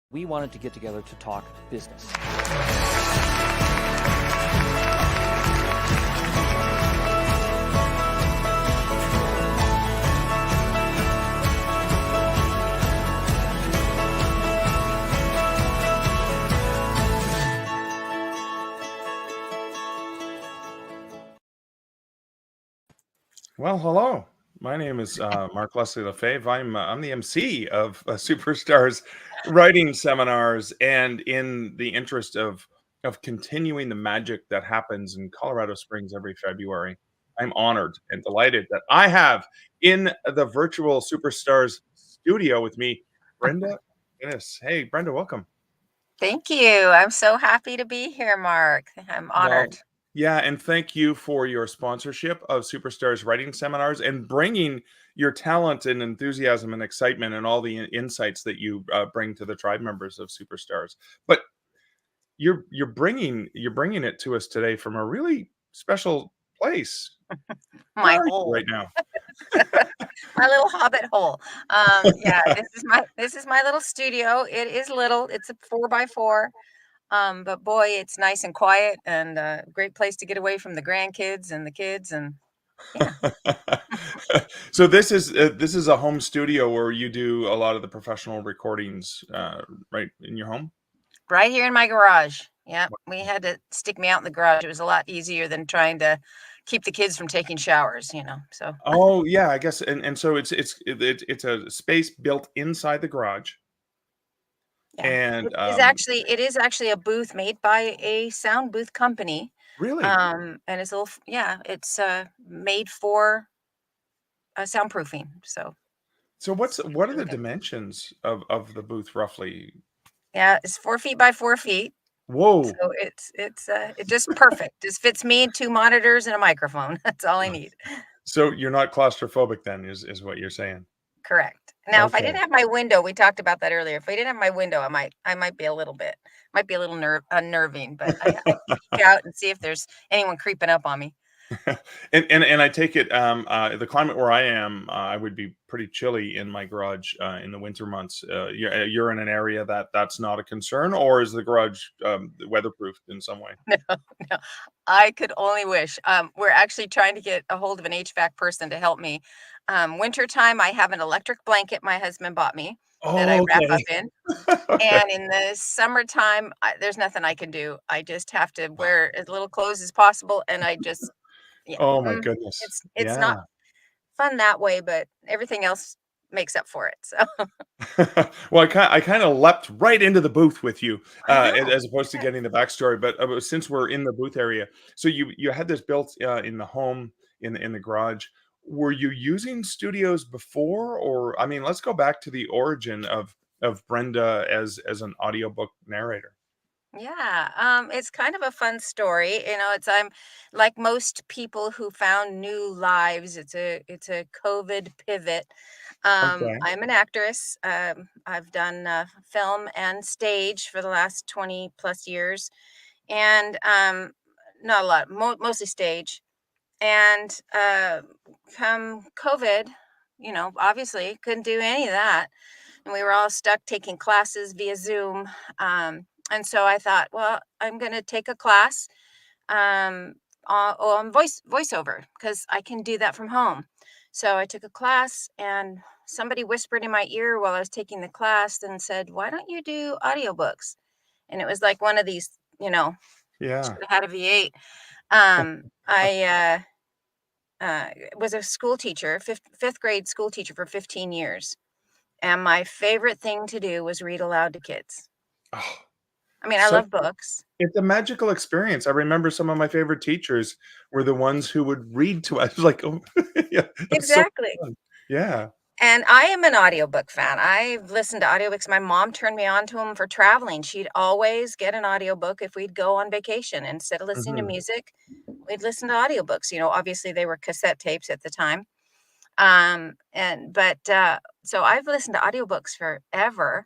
We wanted to get together to talk business. Well, hello. My name is Mark Leslie Lefebvre. I'm the MC of Superstars writing seminars, and in the interest of continuing the magic that happens in Colorado Springs every February, I'm honored and delighted that I have in the virtual Superstars studio with me Brenda McGinnis. Hey, Brenda, welcome. Thank you. I'm so happy to be here, Mark. I'm Well, honored. yeah, and thank you for your sponsorship of Superstars writing seminars and bringing your talent and enthusiasm and excitement and all the insights that you bring to the tribe members of Superstars. But you're bringing it to us today from a really special place. Where My are you right hole, now? my little hobbit hole. Yeah, this is my little studio. It is little. It's a 4x4. But boy, it's nice and quiet and a great place to get away from the grandkids and the kids and yeah, So this is a home studio where you do a lot of the professional recordings, right in your home. right here in my garage. Yeah, we had to stick me out in the garage. It was a lot easier than trying to keep the kids from taking showers. So Oh, yeah, I guess, and so it's a space built inside the garage, yeah, and, it is actually a booth made by a sound booth company. really? And it's a little, yeah, it's made for soundproofing. So So it's what are really the good. dimensions of the booth roughly? Yeah, it's 4 feet by 4 feet. Whoa! So it's just perfect. Just fits me and two monitors and a microphone. That's all I need. So you're not claustrophobic then is what you're saying? Correct. Now, if I Okay. didn't have my window, we talked about that earlier. If I didn't have my window, I might be a little bit, might be a little unnerving, but I peek out and see if there's anyone creeping up on me. And I take it, the climate where I am, I would be pretty chilly in my garage, in the winter months. You're in an area that's not a concern, or is the garage, weatherproofed in some way? No, no. I could only wish. We're actually trying to get a hold of an HVAC person to help me. Wintertime, I have an electric blanket my husband bought me that I Oh, wrap up okay. in. Okay. And in the summertime, there's nothing I can do. I just have to wear as little clothes as possible. And yeah, Oh my goodness. it's not Yeah. fun that way, but everything else makes up for it. So Well, I kinda leapt right into the booth with you, I know. as opposed to getting the backstory, but since we're in the booth area, so you had this built, in the home, in the garage. Were you using studios before? Or, I mean, let's go back to the origin of Brenda as an audiobook narrator. Yeah, it's kind of a fun story. It's I'm like most people who found new lives. It's a COVID pivot. Okay. I'm an actress. I've done film and stage for the last 20 plus years, and not a lot, mostly stage. And come COVID, obviously couldn't do any of that, and we were all stuck taking classes via Zoom. And so I thought, well, I'm going to take a class um, on voiceover because I can do that from home. So I took a class, and somebody whispered in my ear while I was taking the class and said, "Why don't you do audiobooks?" And it was like one of these, Yeah. should have had a V8. I was a school teacher, fifth grade school teacher for 15 years. And my favorite thing to do was read aloud to kids. Oh, I mean, I such love books. it's a magical experience. I remember some of my favorite teachers were the ones who would read to us, like, oh, yeah, that was so Exactly. fun. Yeah. And I am an audiobook fan. I've listened to audiobooks. My mom turned me on to them for traveling. She'd always get an audiobook if we'd go on vacation. Instead of listening to Mhm. music, we'd listen to audiobooks. Obviously they were cassette tapes at the time. And but So I've listened to audiobooks forever.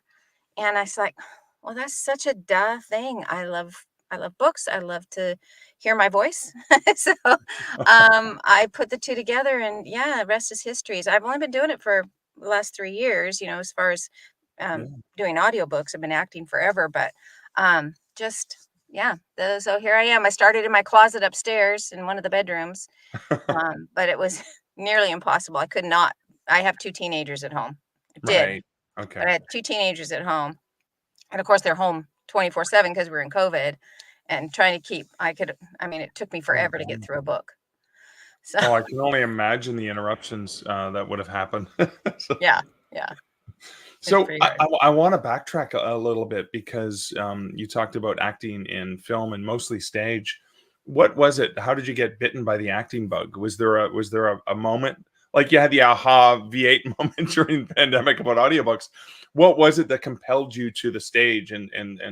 And I was like, well, that's such a duh thing. I love books. I love to hear my voice. So I put the two together, and yeah, the rest is history. So I've only been doing it for the last 3 years, as far as Yeah. doing audiobooks. I've been acting forever, but just yeah. So here I am. I started in my closet upstairs in one of the bedrooms, but it was nearly impossible. I could not. I have two teenagers at home. Did, Right. Okay. but I had two teenagers at home, and of course they're home 24/7 because we're in COVID, and trying to keep. I mean, it took me Oh, forever to get wow. through a book. So Oh, I can only imagine the interruptions that would have happened. So, yeah, yeah, it's so pretty I, hard. I, I want to backtrack a little bit because you talked about acting in film and mostly stage. What was it? How did you get bitten by the acting bug? Was there a moment like you had the aha V8 moment during the pandemic about audiobooks? What was it that compelled you to the stage and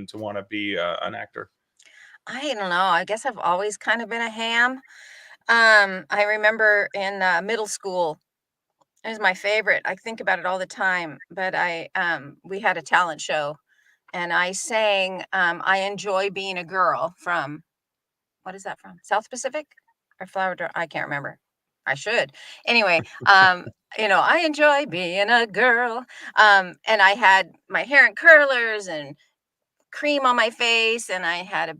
to want to be an actor? I don't know. I guess I've always kind of been a ham. I remember in middle school, it was my favorite. I think about it all the time. But we had a talent show, and I sang "I Enjoy Being a Girl" from what is that from? South Pacific or Flower Drum? I can't remember. I should. Anyway, I enjoy being a girl. And I had my hair in curlers and cream on my face, and I had a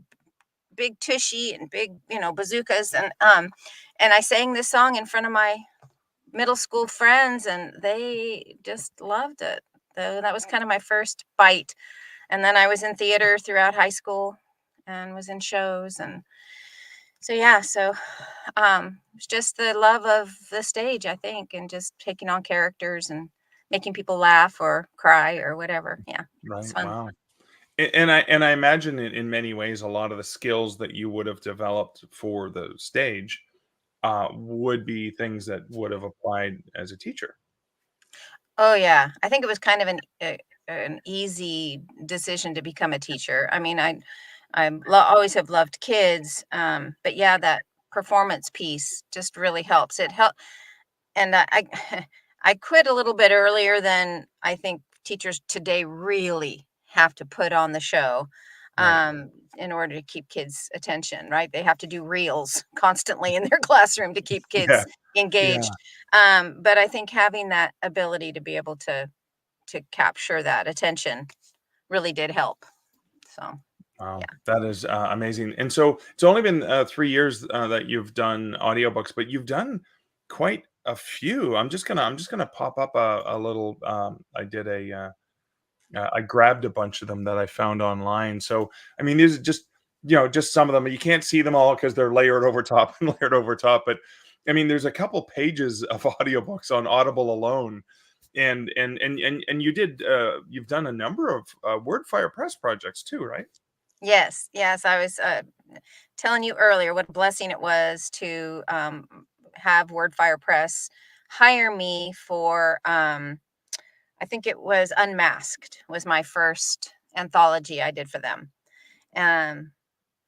big tushy and big, bazookas, and I sang this song in front of my middle school friends, and they just loved it. So that was kind of my first bite. And then I was in theater throughout high school and was in shows, and so yeah, so it's just the love of the stage, I think, and just taking on characters and making people laugh or cry or whatever. Yeah, it's Right. fun. Wow. And I imagine in many ways a lot of the skills that you would have developed for the stage would be things that would have applied as a teacher. Oh yeah, I think it was kind of an easy decision to become a teacher. I mean, always have loved kids, but yeah, that performance piece just really helps. It help, and I quit a little bit earlier than I think teachers today really have to put on the show, Right. in order to keep kids' attention, right? They have to do reels constantly in their classroom to keep Yeah. kids engaged. Yeah. But I think having that ability to be able to capture that attention really did help. So Wow. yeah. That is amazing. And so it's only been 3 years that you've done audiobooks, but you've done quite a few. I'm just gonna pop up a little. I did I grabbed a bunch of them that I found online. So, I mean, these are just some of them. You can't see them all because they're layered over top and layered over top. But I mean, there's a couple pages of audiobooks on Audible alone. And you've done a number of WordFire Press projects too, right? Yes, yes. I was telling you earlier what a blessing it was to have WordFire Press hire me for. I think it was Unmasked was my first anthology I did for them. Um,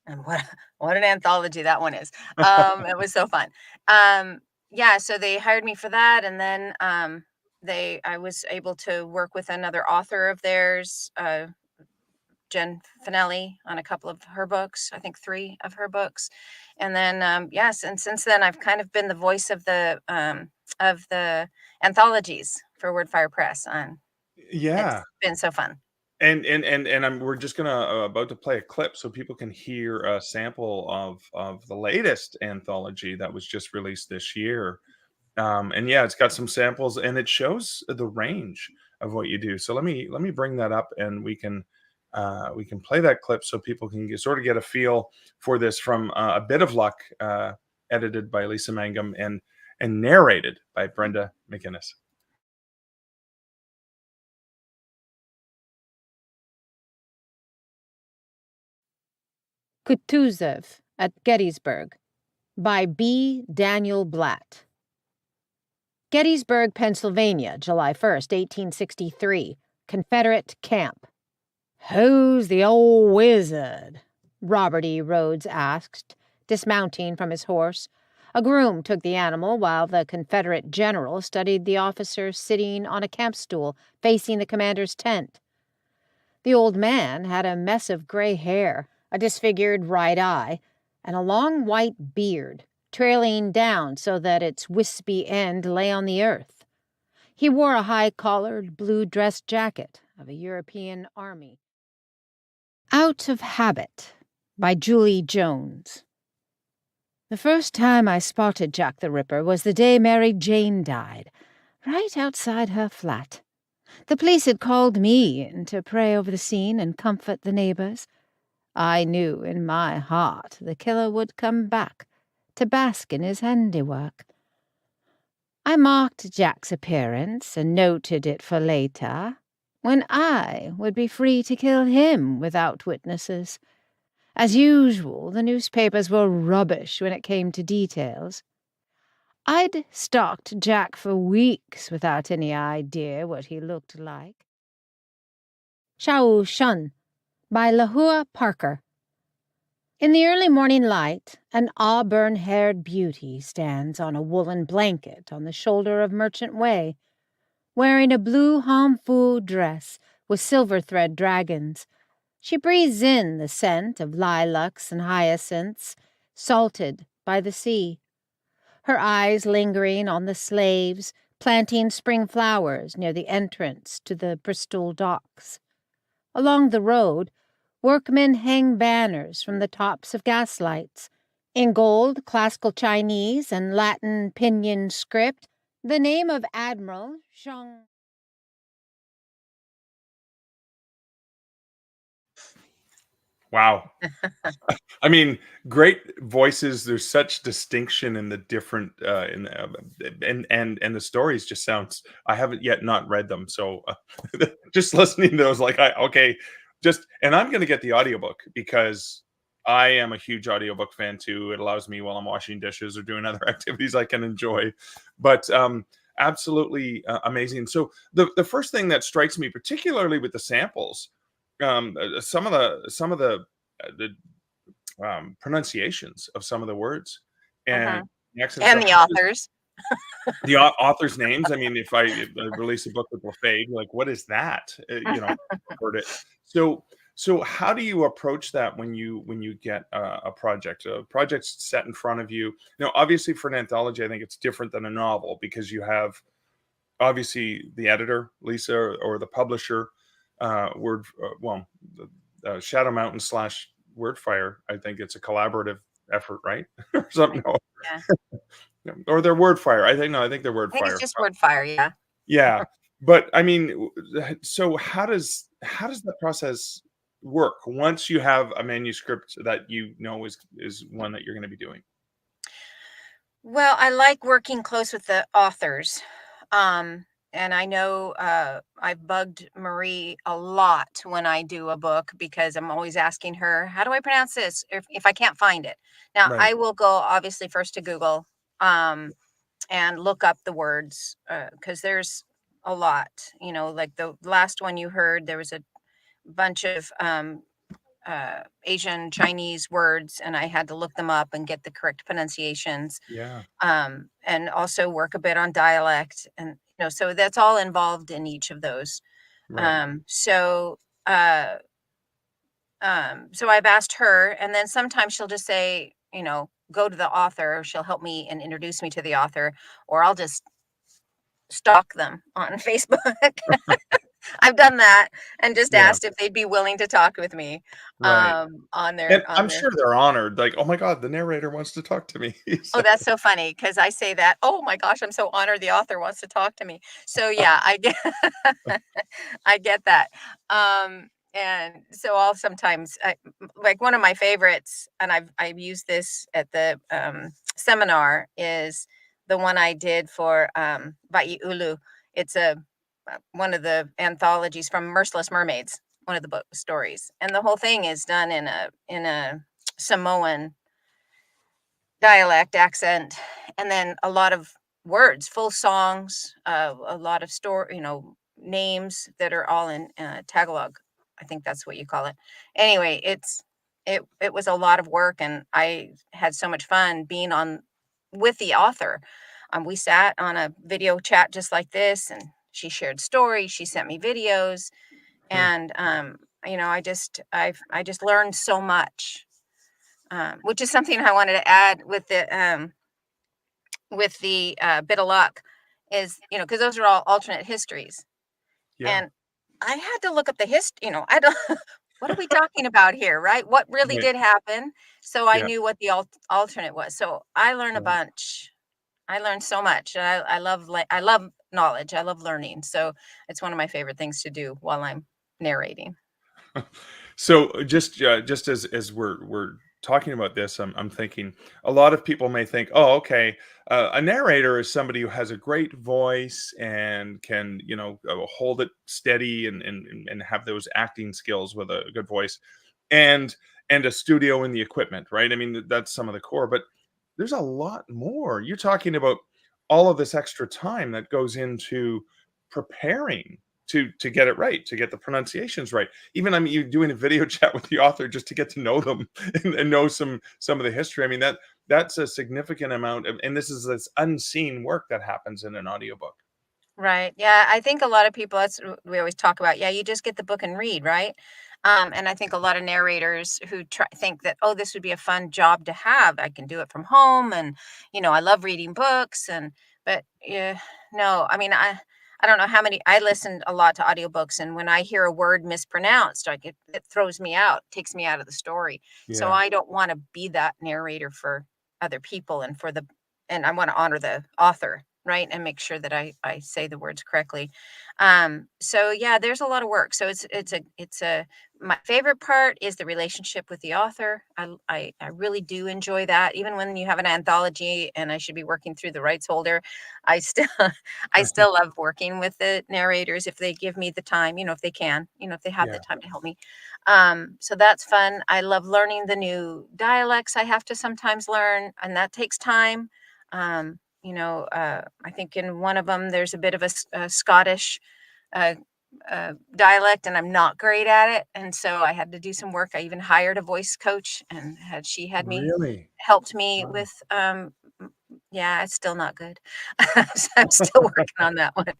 and what what an anthology that one is. It was so fun. Yeah, so they hired me for that, and then they I was able to work with another author of theirs, Jen Finelli, on a couple of her books. I think three of her books, and then yes, and since then I've kind of been the voice of the anthologies for Wordfire Press, and Yeah. it's been so fun. We're just gonna about to play a clip so people can hear a sample of the latest anthology that was just released this year. And yeah, it's got some samples and it shows the range of what you do. So let me bring that up and we can play that clip so people can sort of get a feel for this from a bit of luck, edited by Lisa Mangum and narrated by Brenda McGinnis. Kutuzov at Gettysburg by B. Daniel Blatt. Gettysburg, Pennsylvania, July 1st, 1863. Confederate camp. "Who's the old wizard?" Robert E. Rhodes asked, dismounting from his horse. A groom took the animal while the Confederate general studied the officer sitting on a camp stool facing the commander's tent. The old man had a mess of gray hair, a disfigured right eye, and a long white beard, trailing down so that its wispy end lay on the earth. He wore a high-collared blue dress jacket, of a European army. Out of Habit by Julie Jones. The first time I spotted Jack the Ripper was the day Mary Jane died, right outside her flat. The police had called me in to pray over the scene and comfort the neighbors. I knew in my heart the killer would come back to bask in his handiwork. I marked Jack's appearance and noted it for later, when I would be free to kill him without witnesses. As usual, the newspapers were rubbish when it came to details. I'd stalked Jack for weeks without any idea what he looked like. Shao Shun by Lahua Parker. In the early morning light, an auburn-haired beauty stands on a woolen blanket on the shoulder of Merchant Way, wearing a blue Hamfu dress with silver thread dragons. She breathes in the scent of lilacs and hyacinths, salted by the sea, her eyes lingering on the slaves planting spring flowers near the entrance to the Bristol docks. Along the road, workmen hang banners from the tops of gaslights. In gold, classical Chinese, and Latin pinyin script, the name of Admiral Zhang. Wow. I mean, great voices. There's such distinction in the different and the stories just sounds. I haven't yet not read them, so just listening to those, like, and I'm going to get the audiobook because I am a huge audiobook fan too. It allows me while I'm washing dishes or doing other activities I can enjoy. But absolutely amazing. So the first thing that strikes me, particularly with the samples, some of the pronunciations of some of the words and the accents. And So the how authors. the authors' names. I mean, if I release a book with Lafay, like, what is that? Heard it. So how do you approach that when you get a project? A project's set in front of you. Obviously for an anthology, I think it's different than a novel because you have obviously the editor, Lisa, or the publisher, Shadow Mountain / Wordfire. I think it's a collaborative effort, right? Or something. Yeah. Or they're Wordfire. I think they're I think it's Wordfire. just Wordfire, yeah. Yeah, but I mean, so how does that process work once you have a manuscript that is one that you're going to be doing? Well, I like working close with the authors. And I know I've bugged Marie a lot when I do a book because I'm always asking her, how do I pronounce this if I can't find it? Now, Right. I will go obviously first to Google and look up the words because there's a lot. Like the last one you heard, there was a bunch of Asian Chinese words, and I had to look them up and get the correct pronunciations. Yeah. And also work a bit on dialect, and so that's all involved in each of those. Right. So I've asked her, and then sometimes she'll just say, go to the author. She'll help me and introduce me to the author, or I'll just stalk them on Facebook. I've done that and just Yeah. asked if they'd be willing to talk with me Right. on And their I'm sure they're honored. Like, oh my God, the narrator wants to talk to me. Oh, that's so funny because I say that. Oh my gosh, I'm so honored the author wants to talk to me. So yeah, I get I get that. And so I'll sometimes like one of my favorites, and I've used this at the seminar, is the one I did for Vai Ulu. It's one of the anthologies from Merciless Mermaids, one of the book stories, and the whole thing is done in a Samoan dialect accent, and then a lot of words, full songs, a lot of names that are all in Tagalog. I think that's what you call it. Anyway, it was a lot of work, and I had so much fun being on with the author. We sat on a video chat just like this, and she shared stories. She sent me videos, Hmm. and I just learned so much, which is something I wanted to add with the bit of luck is, because those are all alternate histories. Yeah. And I had to look up the history, I don't what are we talking about here, right? What really Right. did happen? So I Yeah. knew what the alternate was. So I learned a Right. bunch. I learned so much. And I love I love knowledge. I love learning. So it's one of my favorite things to do while I'm narrating. So just as we're talking about this, I'm thinking a lot of people may think, oh, okay, a narrator is somebody who has a great voice and can hold it steady and have those acting skills with a good voice, and and a studio and the equipment, right? I mean, that's some of the core, but there's a lot more. You're talking about all of this extra time that goes into preparing to get it right, to get the pronunciations right. Even, I mean, you doing a video chat with the author just to get to know them and know some of the history. I mean, that's a significant amount of, and this is this unseen work that happens in an audiobook. Right. Yeah, I think a lot of people, that's what we always talk about. Yeah, you just get the book and read, right? And I think a lot of narrators who think that, oh, this would be a fun job to have. I can do it from home, and I love reading books, but yeah, no, I mean, I don't know how many. I listen a lot to audiobooks, and when I hear a word mispronounced, like it throws me out, takes me out of the story. So Yeah. I don't want to be that narrator for other people, and I want to honor the author, right, and make sure that I say the words correctly. So yeah, there's a lot of work. So it's a my favorite part is the relationship with the author. I really do enjoy that. Even when you have an anthology and I should be working through the rights holder, I still I still love working with the narrators if they give me the time, if they can, if they have the Yeah. time to help me. So that's fun. I love learning the new dialects I have to sometimes learn, and that takes time. I think in one of them there's a bit of a Scottish uh, dialect, and I'm not great at it, and so I had to do some work. I even hired a voice coach, and had me Really? helped me Wow. with. Yeah, it's still not good. So I'm still working on that one.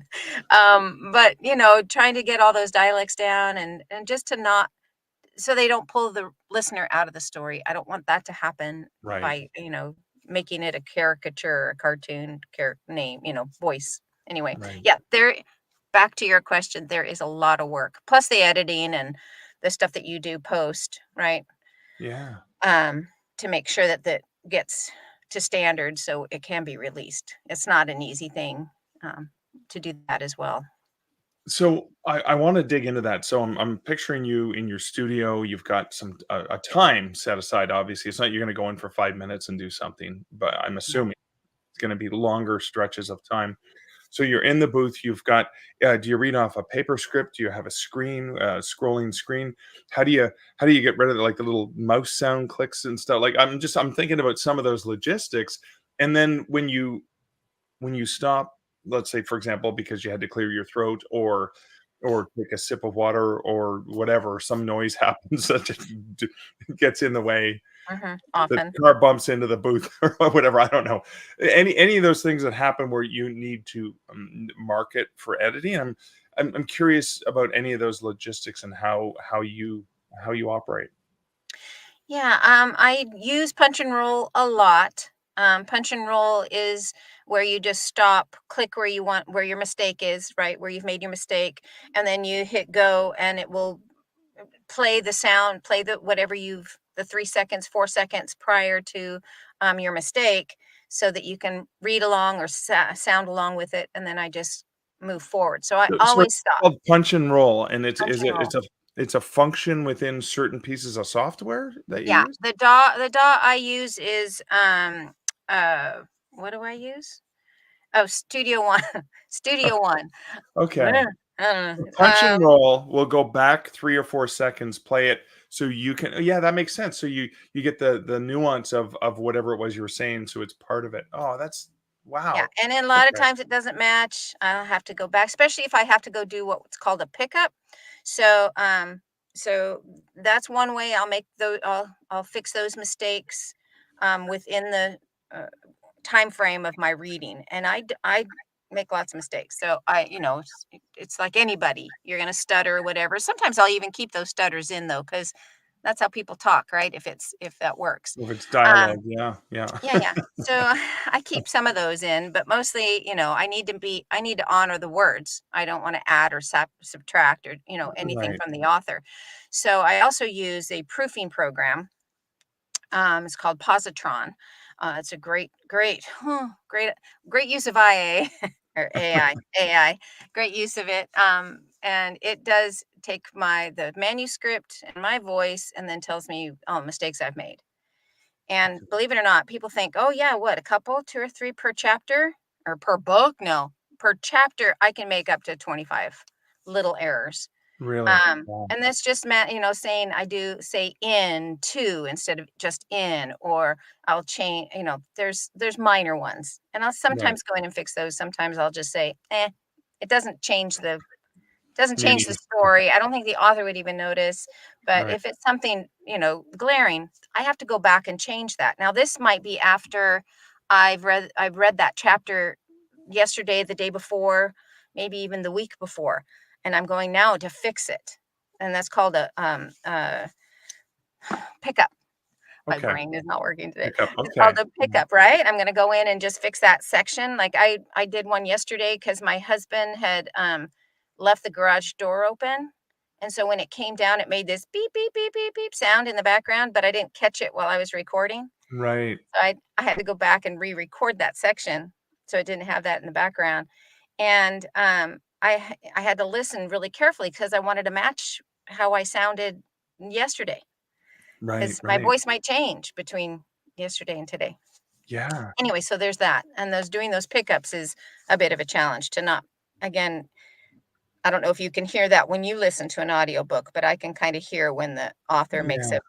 But trying to get all those dialects down, and just to not so they don't pull the listener out of the story. I don't want that to happen Right. by, making it a caricature, a cartoon name, voice. Anyway, Right. yeah, back to your question, there is a lot of work. Plus the editing and the stuff that you do post, right? Yeah. Um, to make sure that that gets to standard so it can be released. It's not an easy thing um, to do that as well. So I want to dig into that. So I'm picturing you in your studio. You've got some a time set aside. Obviously, it's not you're going to go in for 5 minutes and do something, but I'm No. assuming it's going to be longer stretches of time. So you're in the booth. You've got. Do you read off a paper script? Do you have a screen, scrolling screen? How do you get rid of like the little mouse sound clicks and stuff? Like I'm thinking about some of those logistics. And then when you stop, let's say for example, because you had to clear your throat or take a sip of water or whatever, some noise happens that just gets in the way. The Often. car bumps into the booth or whatever. I don't know. Any of those things that happen where you need to mark it for editing. I'm curious about any of those logistics and how you operate. Yeah, I use punch and roll a lot. Punch and roll is where you just stop, click where you want, where your mistake is, right? Where you've made your mistake, and then you hit go, and it will play the sound, play the 3 seconds, 4 seconds prior to your mistake, so that you can read along or sound along with it, and then I just move forward. So I So it's always stop, called punch and roll, and it's punch is and it roll. it's a function within certain pieces of software that you Yeah, use? the DAW I use is what do I use? Oh, Studio One. Studio One. Okay. Bleh, I don't know. Punch and roll will go back 3 or 4 seconds, play it so you can, yeah, that makes sense. So you get the nuance of whatever it was you were saying, so it's part of it. Oh, that's Yeah, wow. and then a lot of Okay. times it doesn't match. I'll have to go back, especially if I have to go do what's called a pickup. So, so that's one way I'll make those. I'll fix those mistakes within the uh, time frame of my reading, and I make lots of mistakes. So it's like anybody, you're gonna stutter or whatever. Sometimes I'll even keep those stutters in though, because That's how people talk, right? If that works. If it's Um, dialogue, yeah, yeah. yeah. So I keep some of those in, but mostly, I need to honor the words. I don't want to add or subtract or, anything Right. from the author. So I also use a proofing program. It's called Positron. It's a great use of IA or AI, great use of it. And it does take the manuscript and my voice, and then tells me all the mistakes I've made. And believe it or not, people think, oh yeah, what, a couple, 2 or 3 per chapter or per book? No, per chapter, I can make up to 25 little errors. Really? Wow. And that's just saying I do say in to instead of just in, or I'll change, there's minor ones. And I'll Right. sometimes go in and fix those. Sometimes I'll just say, it doesn't change the Meaning. story. I don't think the author would even notice. But Right. if it's something, glaring, I have to go back and change that. Now, this might be after I've read that chapter yesterday, the day before, maybe even the week before, and I'm going now to fix it. And that's called a pickup. My Okay. brain is not working today. Pick up. It's called Okay. a pickup, right? I'm gonna go in and just fix that section. Like I did one yesterday because my husband had left the garage door open. And so when it came down, it made this beep, beep, beep, beep, beep sound in the background, but I didn't catch it while I was recording. Right. So I had to go back and re-record that section so it didn't have that in the background. And I had to listen really carefully because I wanted to match how I sounded yesterday, Right. because my Right. voice might change between yesterday and today. Yeah. Anyway, so there's that. And doing those pickups is a bit of a challenge to not, again, I don't know if you can hear that when you listen to an audiobook, but I can kind of hear when the author makes Yeah.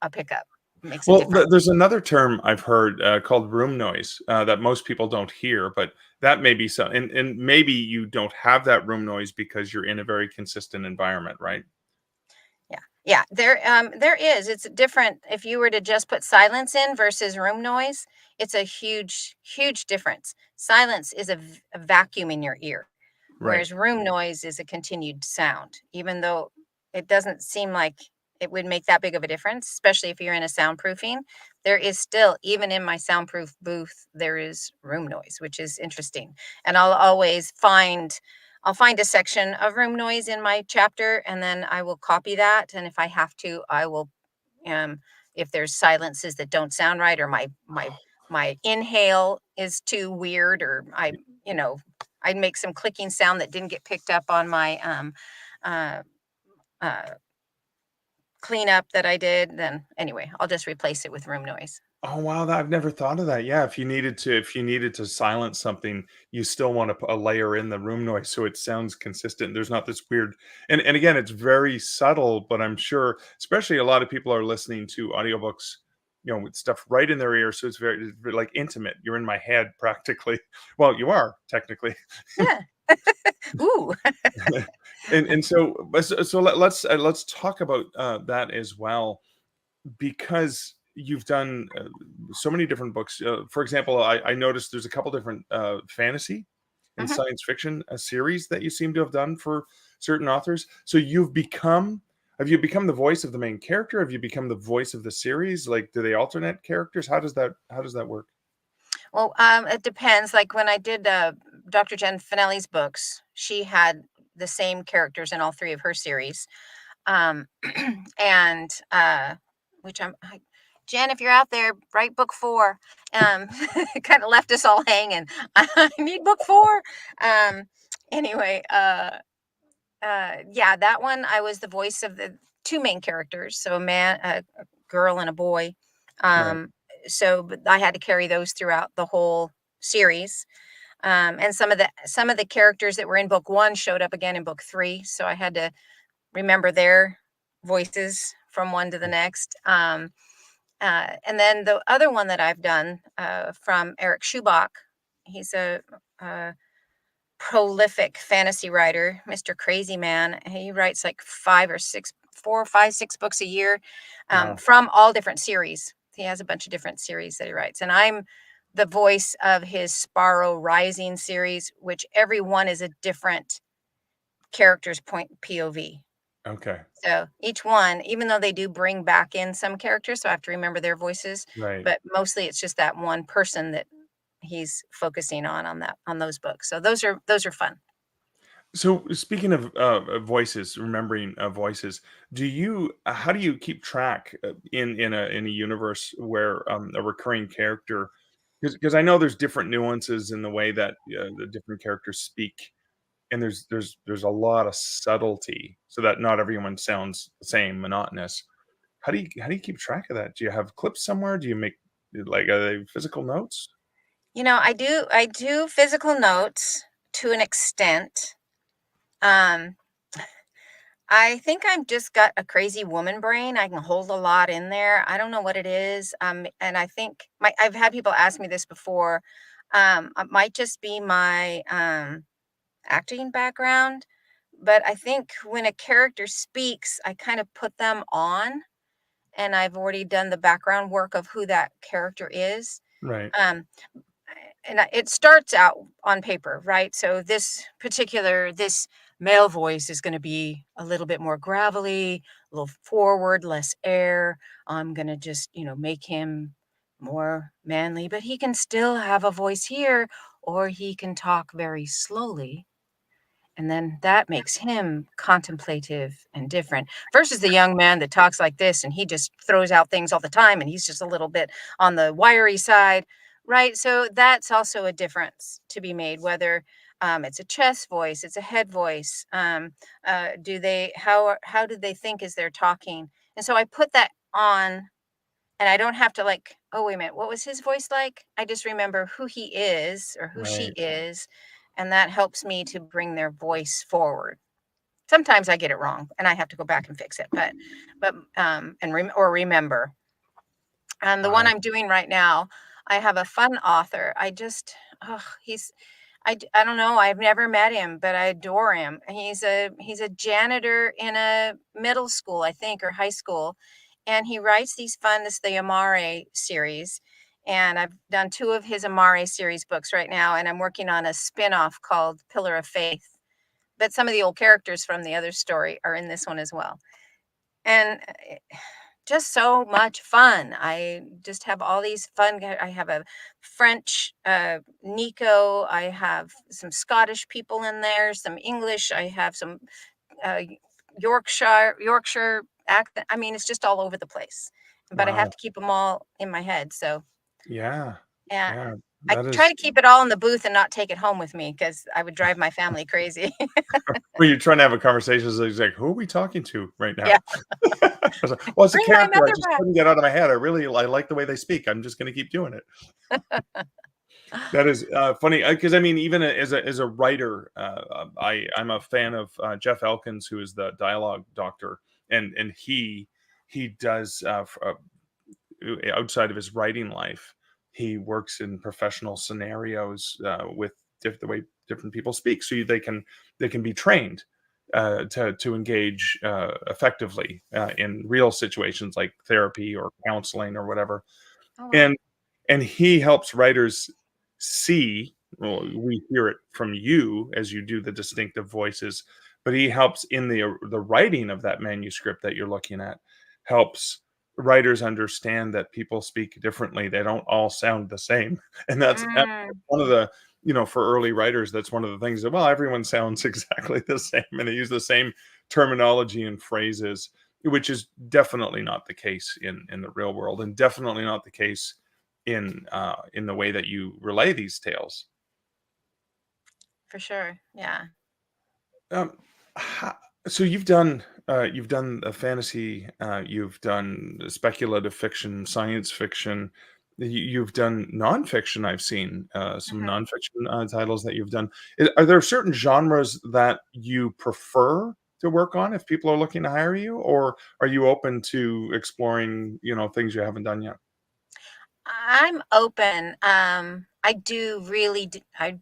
a pickup, makes a Well, difference. there's another term I've heard called room noise that most people don't hear, but that may be so. And maybe you don't have that room noise because you're in a very consistent environment, right? Yeah. Yeah. There is. It's different. If you were to just put silence in versus room noise, it's a huge, huge difference. Silence is a vacuum in your ear, Right. whereas room noise is a continued sound, even though it doesn't seem like it would make that big of a difference, especially if you're in a soundproofing. There is still, even in my soundproof booth, there is room noise, which is interesting. And I'll find a section of room noise in my chapter, and then I will copy that. And if I have to, I will, um, if there's silences that don't sound right, or my inhale is too weird, or you know, I'd make some clicking sound that didn't get picked up on my uh, uh, cleanup that I did, then anyway, I'll just replace it with room noise. Oh wow, I've never thought of that. Yeah, if you needed to silence something, you still want to put a layer in the room noise so it sounds consistent. There's not this weird, and again, it's very subtle, but I'm sure, especially a lot of people are listening to audiobooks, with stuff right in their ear, so it's very, like intimate. You're in my head practically. Well, you are technically. Yeah. Ooh. And so let's talk about that as well, because you've done so many different books. For example, I noticed there's a couple different fantasy and Mhm. science fiction series that you seem to have done for certain authors. So have you become the voice of the main character? Have you become the voice of the series? Like, do they alternate characters? How does that work? Well, it depends. Like when I did Dr. Jen Finelli's books, she had the same characters in all 3 of her series. Um, and which Jen, if you're out there, write book 4. Kind of left us all hanging. I need book 4. Um, anyway, yeah, that one I was the voice of the 2 main characters, so a girl and a boy. Right. Um, so but I had to carry those throughout the whole series. And some of the characters that were in book 1 showed up again in book 3, so I had to remember their voices from one to the next. And then the other one that I've done from Eric Schubach, he's a prolific fantasy writer, Mr. Crazy Man. He writes like 4, 5, 6 books a year, Wow. from all different series. He has a bunch of different series that he writes. And I'm the voice of his Sparrow Rising series, which every one is a different character's point POV. Okay. So each one, even though they do bring back in some characters, so I have to remember their voices, Right. but mostly it's just that one person that he's focusing on those books. So those are fun. So speaking of voices, remembering voices, how do you keep track in a universe where a recurring character, because I know there's different nuances in the way that the different characters speak, and there's a lot of subtlety, so that not everyone sounds the same, monotonous. How do you keep track of that? Do you have clips somewhere? Do you make like physical notes? I do physical notes to an extent. Um, I think I've just got a crazy woman brain. I can hold a lot in there. I don't know what it is. And I think I've had people ask me this before. It might just be my acting background, but I think when a character speaks, I kind of put them on, and I've already done the background work of who that character is. Right. Um, it starts out on paper, right? So this male voice is going to be a little bit more gravelly, a little forward, less air. I'm going to just, make him more manly, but he can still have a voice here, or he can talk very slowly, and then that makes him contemplative and different versus the young man that talks like this and he just throws out things all the time and he's just a little bit on the wiry side, right? So that's also a difference to be made, whether it's a chest voice, it's a head voice. How do they think as they're talking? And so I put that on, and I don't have to like, oh, wait a minute, what was his voice like? I just remember who he is or who she Right. is, and that helps me to bring their voice forward. Sometimes I get it wrong and I have to go back and fix it, or remember. And the one Wow. I'm doing right now, I have a fun author. Oh, I don't know. I've never met him, but I adore him. He's a janitor in a middle school, I think, or high school, and he writes these fun. This is the Amare series, and I've done two of his Amare series books right now, and I'm working on a spin-off called Pillar of Faith. But some of the old characters from the other story are in this one as well, and just so much fun. I just have all these I have a French Nico. I have some Scottish people in there, some English. I have some uh, Yorkshire accent. I mean, it's just all over the place. But I have Wow. to keep them all in my head. So Yeah. yeah, Yeah. I That try is. to keep it all in the booth and not take it home with me because I would drive my family crazy. Well, you're trying to have a conversation, so it's like, "Who are we talking to right now?" Yeah, I was like, "Well, it's a bring my character I mother just back. couldn't get out of my head. I like the way they speak. I'm just gonna keep doing it." That is, funny, because I mean, even as a writer, I'm a fan of, Jeff Elkins, who is the dialogue doctor, and he does, outside of his writing life, he works in professional scenarios with the way different people speak, so they can be trained to engage effectively in real situations like therapy or counseling or whatever. Oh wow. And he helps writers see, well, we hear it from you as you do the distinctive voices, but he helps in the writing of that manuscript that you're looking at, helps writers understand that people speak differently. They don't all sound the same. And that's Mm, one of the, for early writers, that's one of the things that, well, everyone sounds exactly the same and they use the same terminology and phrases, which is definitely not the case in the real world, and definitely not the case in the way that you relay these tales. for sure. Yeah. Um, ho so you've done a fantasy, you've done speculative fiction, science fiction, you've done nonfiction. I've seen some Mhm. nonfiction titles that you've done. Are there certain genres that you prefer to work on if people are looking to hire you, or are you open to exploring, things you haven't done yet? I'm open. I do really, I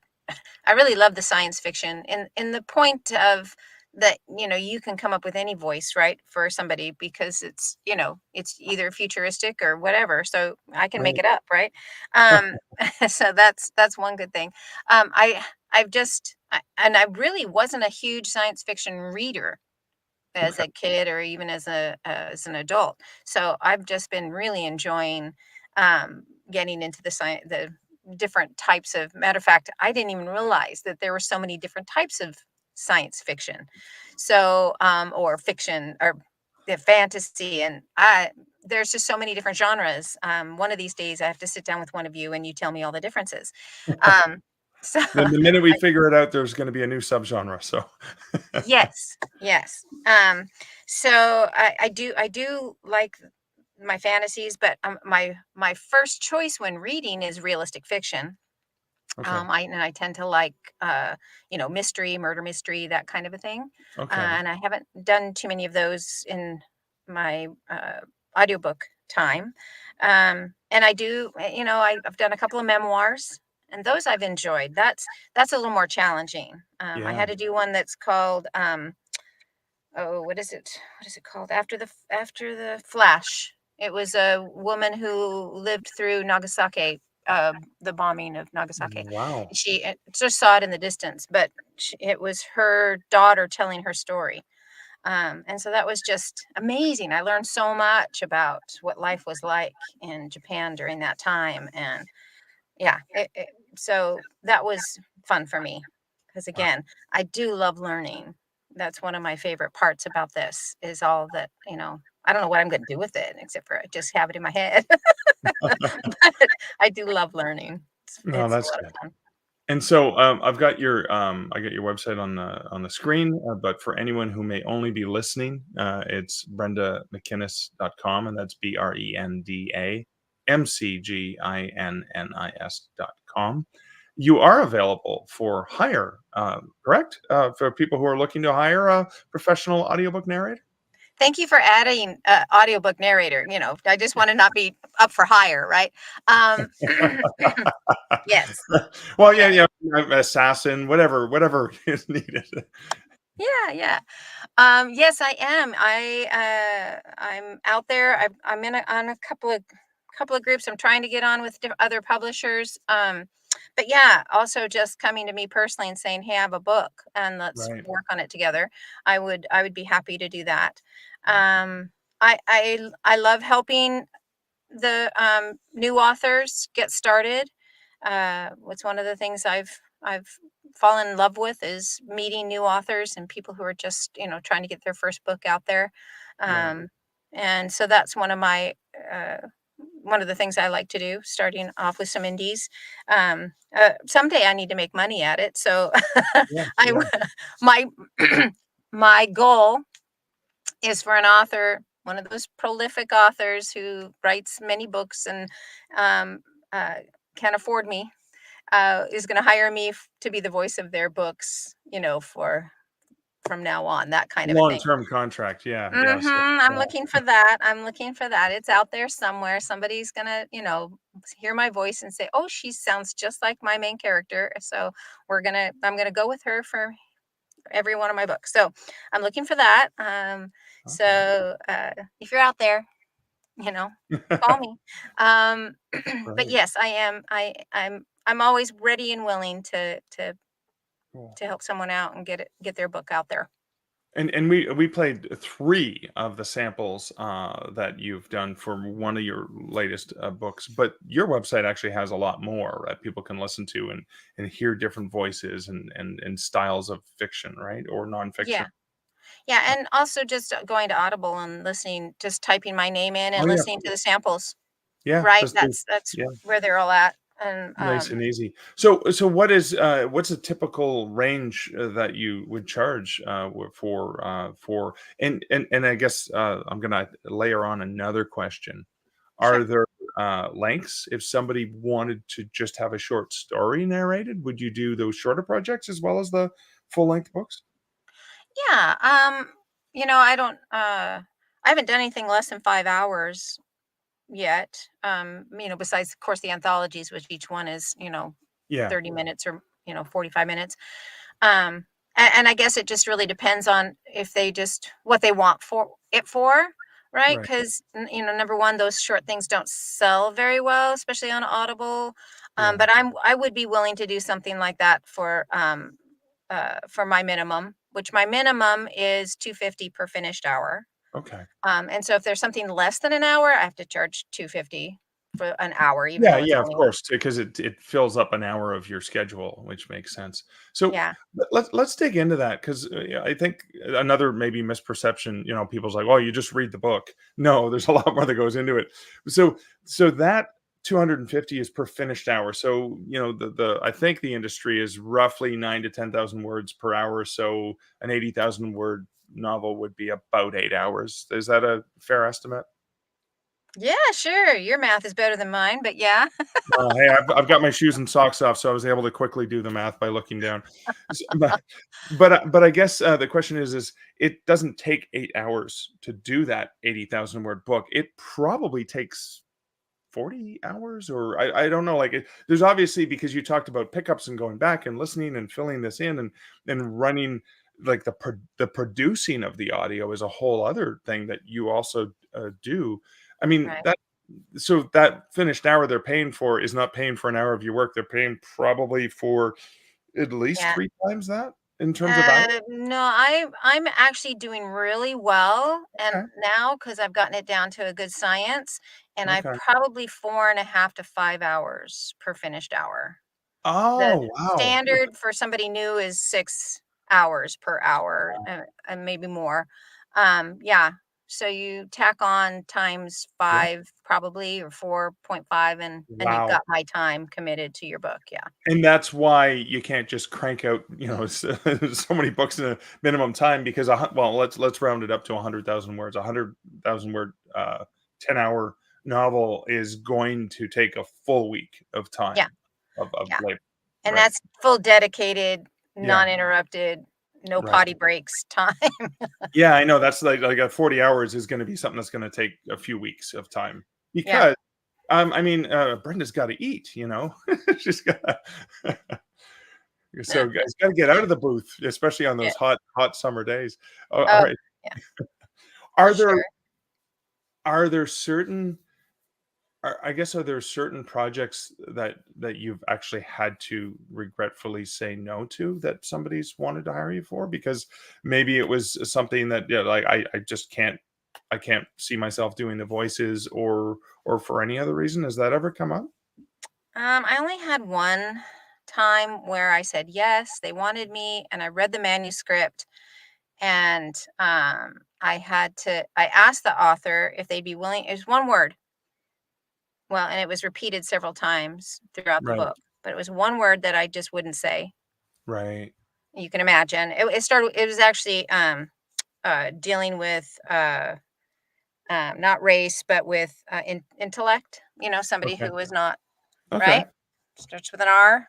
really love the science fiction, in the point of that, you can come up with any voice, right, for somebody because it's either futuristic or whatever. So I can make Right. it up, right? Um, so that's one good thing. I've just, and I really wasn't a huge science fiction reader. as Okay. a kid or even as an adult. So I've just been really enjoying getting into the different types of. Matter of fact, I didn't even realize that there were so many different types of science fiction, so or fiction or the fantasy, and I there's just so many different genres. One of these days, I have to sit down with one of you and you tell me all the differences. Um, so Then the minute we figure it out, there's going to be a new subgenre. So, yes, yes. So I do like my fantasies, but my first choice when reading is realistic fiction. okay, I tend to like mystery, murder mystery, that kind of a thing. okay, And I haven't done too many of those in my audiobook time. And I do, I've done a couple of memoirs, and those I've enjoyed. That's a little more challenging. I yeah, had to do one that's called oh, what is it? What is it called? After the Flash. It was a woman who lived through Nagasaki, the bombing of Nagasaki. wow, She just saw it in the distance, but it was her daughter telling her story. And so that was just amazing. I learned so much about what life was like in Japan during that time. And yeah, so that was fun for me because wow. again, I do love learning. That's one of my favorite parts about this is all that, I don't know what I'm going to do with it except for I just have it in my head. But I do love learning. No, It's a that's lot of good. fun. And so I got your website on the screen, but for anyone who may only be listening, it's brendamcginnis.com, and that's BRENDAMCGINNIS.com. You are available for hire, correct? For people who are looking to hire a professional audiobook narrator? Thank you for adding audiobook narrator. I just want to not be up for hire, right? Um, yes, Well, yeah, yes, yeah, assassin, whatever is needed. yeah, yeah. Yes, I am. I'm out there. I'm on a couple of groups. I'm trying to get on with other publishers. But yeah, also just coming to me personally and saying, "Hey, I have a book, and let's Right, work on it together." I would be happy to do that. I love helping the new authors get started. What's one of the things I've fallen in love with is meeting new authors and people who are just trying to get their first book out there. right. And so that's uh, one of the things I like to do, starting off with some indies. Someday I need to make money at it, so Yeah, I yeah, my my goal is for an author, one of those prolific authors who writes many books and um, uh, can afford me, is going to hire me to be the voice of their books, for from now on, that kind of a thing. long-term contract, yeah, yeah, so I'm looking for that. I'm looking for that. It's out there somewhere. Somebody's gonna, hear my voice and say, "Oh, she sounds just like my main character." So I'm gonna go with her for every one of my books. So I'm looking for that. okay. So if you're out there, you know, call me. Um, but Right, yes, I am. I'm always ready and willing cool. to help someone out and get their book out there. And we played 3 of the samples, that you've done for one of your latest, books, but your website actually has a lot more that people can listen to and hear different voices and styles of fiction, right? Or nonfiction. Yeah. Yeah, and also just going to Audible and listening, just typing my name in Oh, and yeah. listening to the samples, Yeah, right? that's true. That's Yeah. where they're all at. And Nice and easy. So what's a typical range, that you would charge, for and I guess, I'm gonna layer on another question. sure. Are there, lengths? If somebody wanted to just have a short story narrated, would you do those shorter projects as well as the full-length books? Yeah. I don't I haven't done anything less than 5 hours yet. Besides of course the anthologies, which each one is, Yeah, 30 minutes or 45 minutes. Um, and I guess it just really depends on if they just what they want for it for, right? right. Because number one, those short things don't sell very well, especially on Audible. Yeah, But I would be willing to do something like that for my minimum, which my minimum is $250 per finished hour. Okay. And so if there's something less than an hour, I have to charge $250 for an hour, even Yeah, though it's yeah, of only, course, because it fills up an hour of your schedule, which makes sense. So yeah, let's dig into that because I think another maybe misperception, people's like, "Oh, you just read the book." No, there's a lot more that goes into it. So that 250 is per finished hour. So the I think the industry is roughly 9 to 10,000 words per hour. So an 80,000 word novel would be about 8 hours. Is that a fair estimate? yeah, sure. Your math is better than mine, but yeah. Hey, I've got my shoes and socks off, so I was able to quickly do the math by looking down. But I guess the question is it doesn't take 8 hours to do that 80,000 word book. It probably takes 40 hours, or I don't know. Like there's obviously because you talked about pickups and going back and listening and filling this in and running like the producing of the audio is a whole other thing that you also do. I mean Right. that so that finished hour they're paying for is not paying for an hour of your work. They're paying probably for at least Yeah. 3 times that in terms of hours? No, I'm actually doing really well, and Okay, now because I've gotten it down to a good science, and I okay. probably 4.5 to 5 hours per finished hour. The Oh, wow. standard for somebody new is 6 hours per hour, and maybe more. Yeah. So you tack on times Yeah. 5 probably, or 4.5, and you've Wow. got my time committed to your book. Yeah. And that's why you can't just crank out, so many books in a minimum time because well, let's round it up to 100,000 words. 100,000 word 10-hour novel is going to take a full week of Yeah. time of Yeah. like And right. that's full dedicated, Yeah, non-interrupted, no right. potty breaks time. Yeah, I know that's like a 40 hours is gonna be something that's gonna take a few weeks of time Yeah. because, I mean, Brenda's gotta eat, you know? She's gotta so guys gotta get out of the booth, especially on Yeah. those hot summer days. Oh, Oh, alright. yeah, for Are there sure. are there certain I guess, are there certain projects that you've actually had to regretfully say no to that somebody's wanted to hire you for? Because maybe it was something that, yeah, like, I just can't see myself doing the voices or for any other reason. Has that ever come up? I only had one time where I said yes, they wanted me, and I read the manuscript, and I asked the author if they'd be willing. It was one word. Well, and it was repeated several times throughout the Right, book, but it was one word that I just wouldn't say. right. You can imagine. It was actually dealing with not race, but with intellect. Somebody Okay, who was not okay. right. Starts with an R,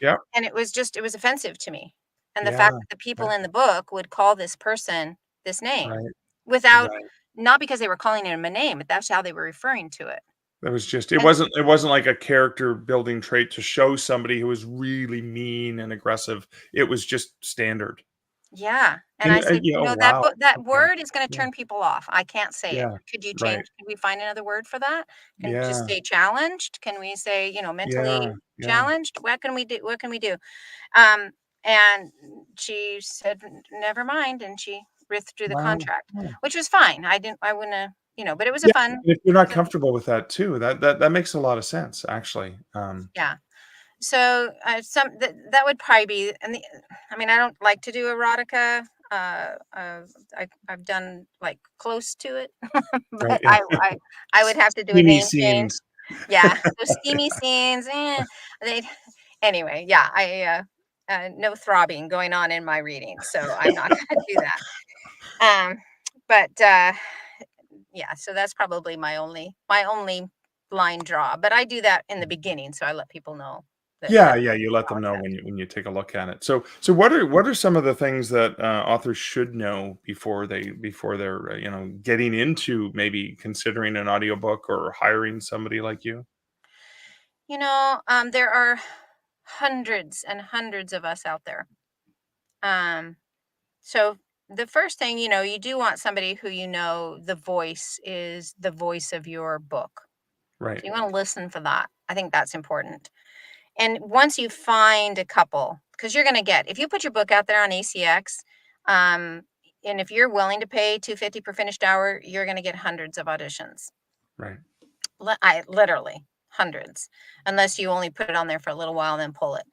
Yep. and it was offensive to me. And the Yeah, fact that the people right, in the book would call this person this name right, without, right. not because they were calling him a name, but that's how they were referring to it. That was just it And wasn't like a character building trait to show somebody who was really mean and aggressive. It was just standard. yeah, and And, I said, yeah, oh, that wow. that Okay. word is going to Yeah, turn people off. I can't say it. yeah, Could you right. change? Could we find another word for that? Can we just Yeah, say challenged? Can we say, yeah, mentally yeah. challenged? What can we do? What can we do? Um, and she said, Never mind," and she withdrew the Wow. contract, Yeah. which was fine. I wouldn't have, but it was a Yeah, fun, and if you're not it was comfortable with that too, that makes a lot of sense, actually. yeah. So, that would probably be, I mean, I don't like to do erotica. I've done like close to it, Right, but yeah. I would have to do a Steamy name change. scenes. Yeah, those steamy scenes. They anyway. Yeah, no throbbing going on in my reading, so I'm not going to do that. Um, but yeah, so that's probably my only line draw. But I do that in the beginning, so I let people know Yeah, that yeah, you let them know process. when you take a look at it. So what are some of the things that, authors should know before they're, getting into maybe considering an audiobook or hiring somebody like you? There are hundreds and hundreds of us out there. Um, so the first thing, you do want somebody who the voice is the voice of your book. Right, So you want to listen for that. I think that's important. And once you find a couple, because you're going to get, if you put your book out there on ACX, And if you're willing to pay $250 per finished hour, you're going to get hundreds of auditions. Right. I literally hundreds, unless you only put it on there for a little while and then pull it.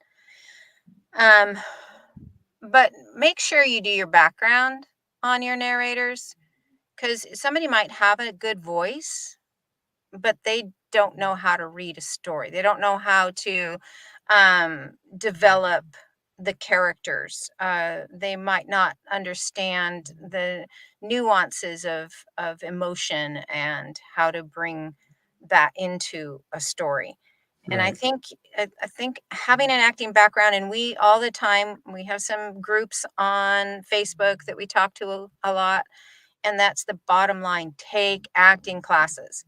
But make sure you do your background on your narrators, because somebody might have a good voice, but they don't know how to read a story. They don't know how to develop the characters. They might not understand the nuances of emotion and how to bring that into a story. And Right. I think having an acting background, and we all the time, we have some groups on Facebook that we talk to a lot, and that's the bottom line: take acting classes.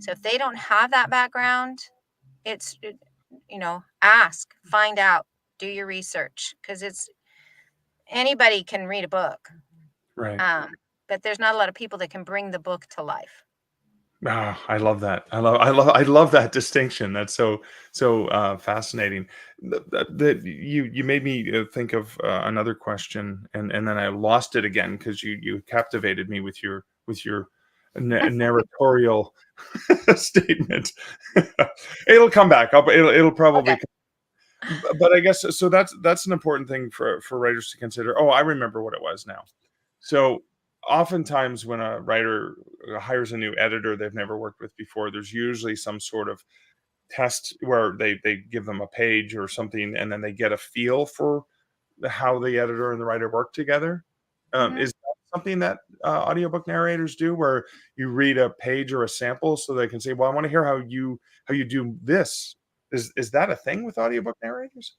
So if they don't have that background, ask, find out, do your research, because it's anybody can read a book, Right. but there's not a lot of people that can bring the book to life. Ah, I love that. I love that distinction. That's so fascinating. You made me think of another question, and then I lost it again because you captivated me with your narratorial statement. It'll come back. It'll probably. Okay. But I guess so. That's an important thing for writers to consider. Oh, I remember what it was now. So oftentimes when a writer hires a new editor they've never worked with before, there's usually some sort of test where they give them a page or something, and then they get a feel for how the editor and the writer work together. Hmm. Is that something that audiobook narrators do, where you read a page or a sample so they can say, "Well, I want to hear how you do this." Is that a thing with audiobook narrators?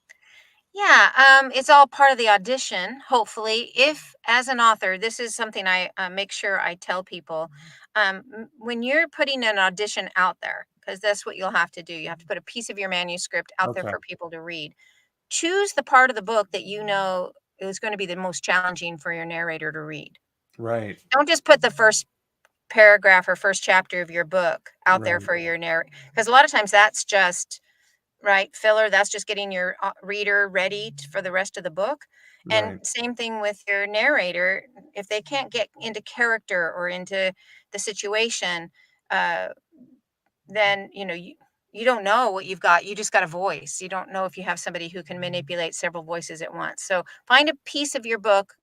Yeah, it's all part of the audition, hopefully. If, as an author, this is something I make sure I tell people, when you're putting an audition out there, because that's what you'll have to do. You have to put a piece of your manuscript out there Okay. for people to read. Choose the part of the book that you know is going to be the most challenging for your narrator to read. Right. Don't just put the first paragraph or first chapter of your book out there Right. for your narrator, because a lot of times that's just right filler. That's just getting your reader ready for the rest of the book. And Right. same thing with your narrator. If they can't get into character or into the situation, uh, then you don't know what you've got. You just got a voice. You don't know if you have somebody who can manipulate several voices at once. So find a piece of your book,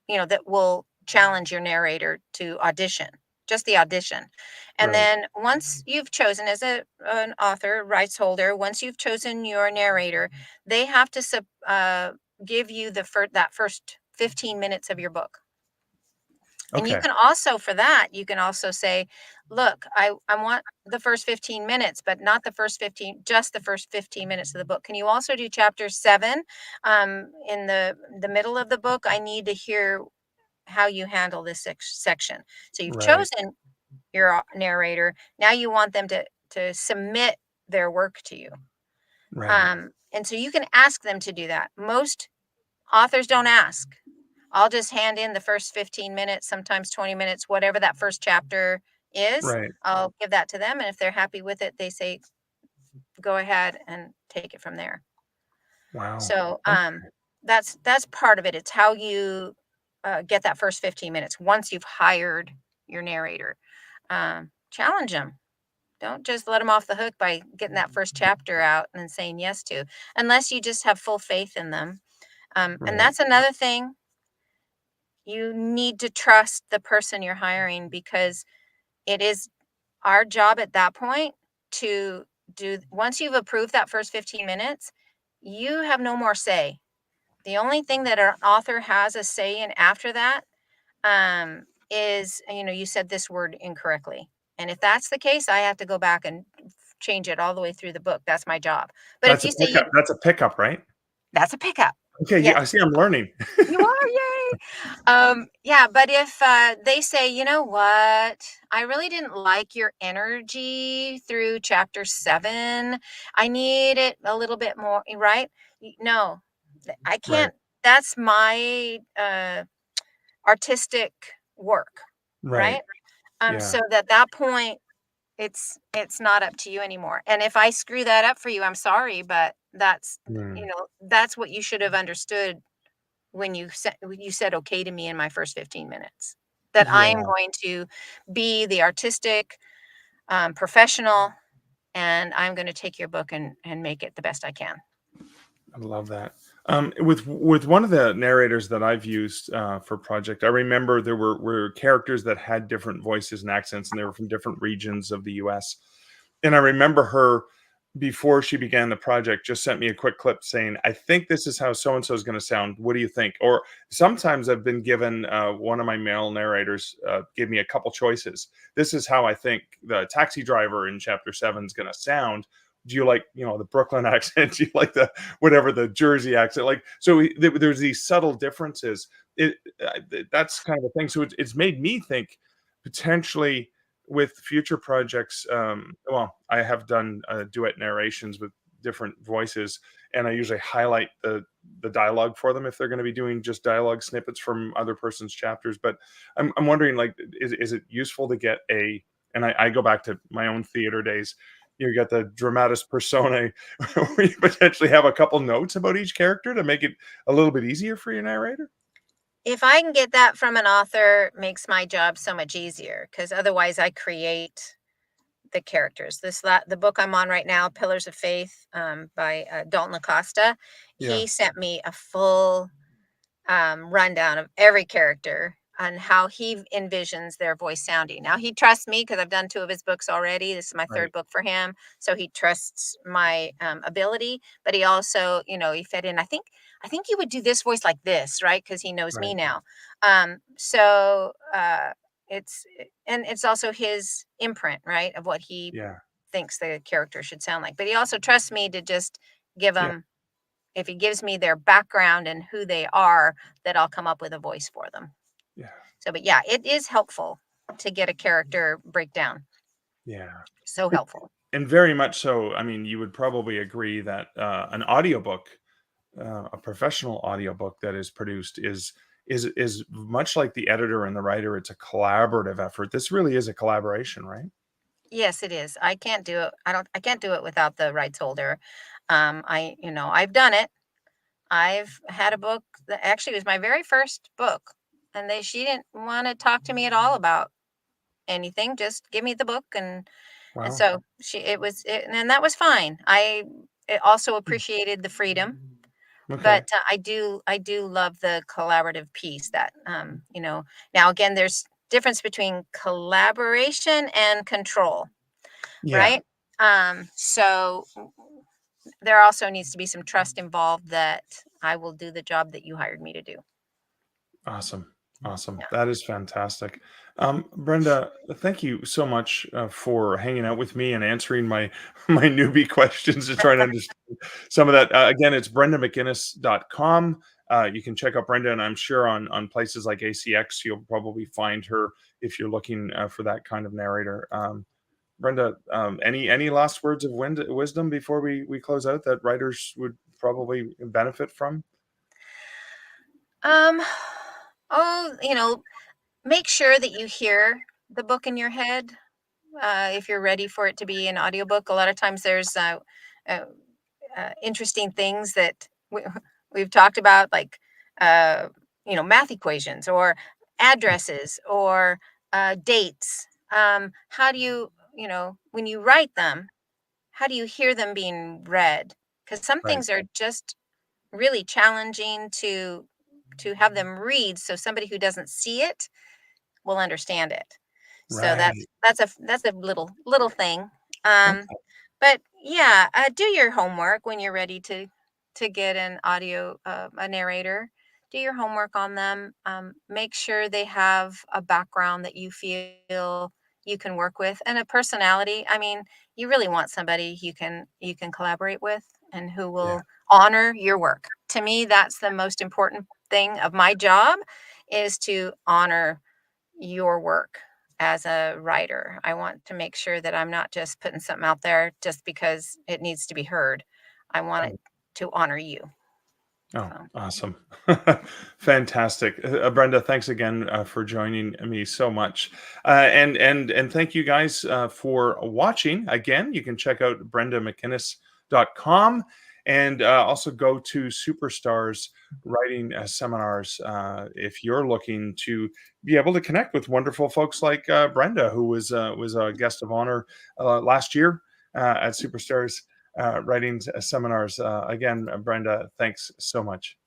that will challenge your narrator to audition, just the audition. And Right. then once you've chosen, as an author, rights holder, once you've chosen your narrator, they have to give you that first 15 minutes of your book. And you Okay. can also, for that, you can also say, look, I want the first 15 minutes, but not the first 15, just the first 15 minutes of the book. Can you also do chapter 7 in the middle of the book? I need to hear how you handle this section. So you've Right. chosen your narrator. Now you want them to submit their work to you. Right. And so you can ask them to do that. Most authors don't ask. I'll just hand in the first 15 minutes, sometimes 20 minutes, whatever that first chapter is. Right. I'll give that to them. And if they're happy with it, they say, go ahead and take it from there. Wow. So Okay. that's part of it. It's how you get that first 15 minutes once you've hired your narrator. Challenge them. Don't just let them off the hook by getting that first chapter out and then saying yes to, unless you just have full faith in them. And Right. that's another thing. You need to trust the person you're hiring, because it is our job at that point to do, once you've approved that first 15 minutes, you have no more say. The only thing that an author has a say in after that is, you said this word incorrectly. And if that's the case, I have to go back and change it all the way through the book. That's my job. But if That's a you say pickup. That's a pickup, right? that's a pickup. Okay. Yeah. Yes, I see. I'm learning. you are. Yay. Yeah. But if they say, you know what, I really didn't like your energy through chapter 7. I need it a little bit more, right? No, I Right. can't. That's my artistic work, Right. right? Yeah. So at that point, it's not up to you anymore. And if I screw that up for you, I'm sorry, but that's Mm. that's what you should have understood when you said okay to me in my first 15 minutes. That I am Yeah, going to be the artistic professional, and I'm going to take your book and make it the best I can. I love that. With one of the narrators that I've used for project, I remember there were characters that had different voices and accents, and they were from different regions of the U.S. And I remember her, before she began the project, just sent me a quick clip saying, "I think this is how so and so is going to sound. What do you think?" Or sometimes I've been given, one of my male narrators gave me a couple choices. This is how I think the taxi driver in chapter 7 is going to sound. Do you like, the Brooklyn accent? Do you like the whatever, the Jersey accent? Like, so there's these subtle differences. It that's kind of the thing. So it's made me think potentially with future projects. Well, I have done duet narrations with different voices, and I usually highlight the dialogue for them if they're going to be doing just dialogue snippets from other person's chapters. But I'm wondering, like, is it useful to get a, and I go back to my own theater days. You got the dramatis personae, where you potentially have a couple notes about each character to make it a little bit easier for your narrator. If I can get that from an author, makes my job so much easier, because otherwise I create the characters. The book I'm on right now, Pillars of Faith, by Dalton Acosta. Yeah, He sent me a full rundown of every character and how he envisions their voice sounding. Now he trusts me because I've done 2 of his books already. This is my right, 3rd book for him, so he trusts my ability. But he also, he fed in. I think you would do this voice like this, right? Because he knows me right. now. So it's and it's also his imprint, right, of what he Yeah, thinks the character should sound like. But he also trusts me to just give yeah, him, if he gives me their background and who they are, that I'll come up with a voice for them. yeah, So, but yeah, it is helpful to get a character breakdown. yeah. So helpful. And very much so. I mean, you would probably agree that an audiobook, a professional audiobook that is produced, is much like the editor and the writer. It's a collaborative effort. This really is a collaboration, right? Yes, it is. I can't do it. I can't do it without the rights holder. I've done it. I've had a book that actually was my very first book, and she didn't want to talk to me at all about anything. Just give me the book, and Wow. so and that was fine. I also appreciated the freedom, Okay. but I do love the collaborative piece that now again, there's difference between collaboration and control, Yeah. right? So there also needs to be some trust involved that I will do the job that you hired me to do. Awesome. Awesome. Yeah. That is fantastic. Brenda, thank you so much for hanging out with me and answering my my newbie questions to try to understand some of that. Again, it's brendamcginnis.com. You can check out Brenda, and I'm sure on places like ACX, you'll probably find her if you're looking for that kind of narrator. Brenda, any last words of wisdom before we close out that writers would probably benefit from? Um, oh, make sure that you hear the book in your head. If you're ready for it to be an audiobook, a lot of times there's uh, interesting things that we've talked about, like math equations or addresses or dates. How do when you write them, how do you hear them being read? Because some Right. things are just really challenging to have them read, so somebody who doesn't see it will understand it. So that's Right. that's a little thing. Um, but yeah, do your homework when you're ready to get an audio a narrator. Do your homework on them. Make sure they have a background that you feel you can work with, and a personality. I mean, you really want somebody you can collaborate with and who Yeah. will honor your work. To me, that's the most important thing of my job, is to honor your work as a writer. I want to make sure that I'm not just putting something out there just because it needs to be heard. I want it to honor you. Oh, So, awesome. Fantastic. Brenda, thanks again for joining me so much. And thank you guys for watching. Again, you can check out brendamcginnis.com. And also go to Superstars Writing Seminars if you're looking to be able to connect with wonderful folks like Brenda, who was a guest of honor last year at Superstars Writing Seminars. Again, Brenda, thanks so much.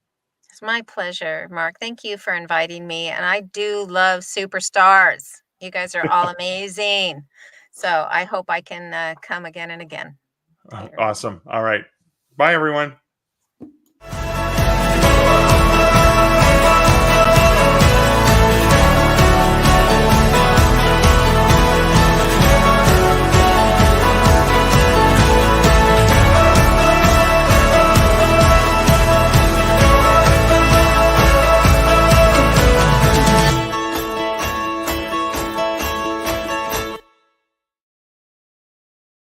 It's my pleasure, Mark. Thank you for inviting me. And I do love Superstars. You guys are all amazing. So I hope I can come again and again. Awesome. All right. Bye, everyone.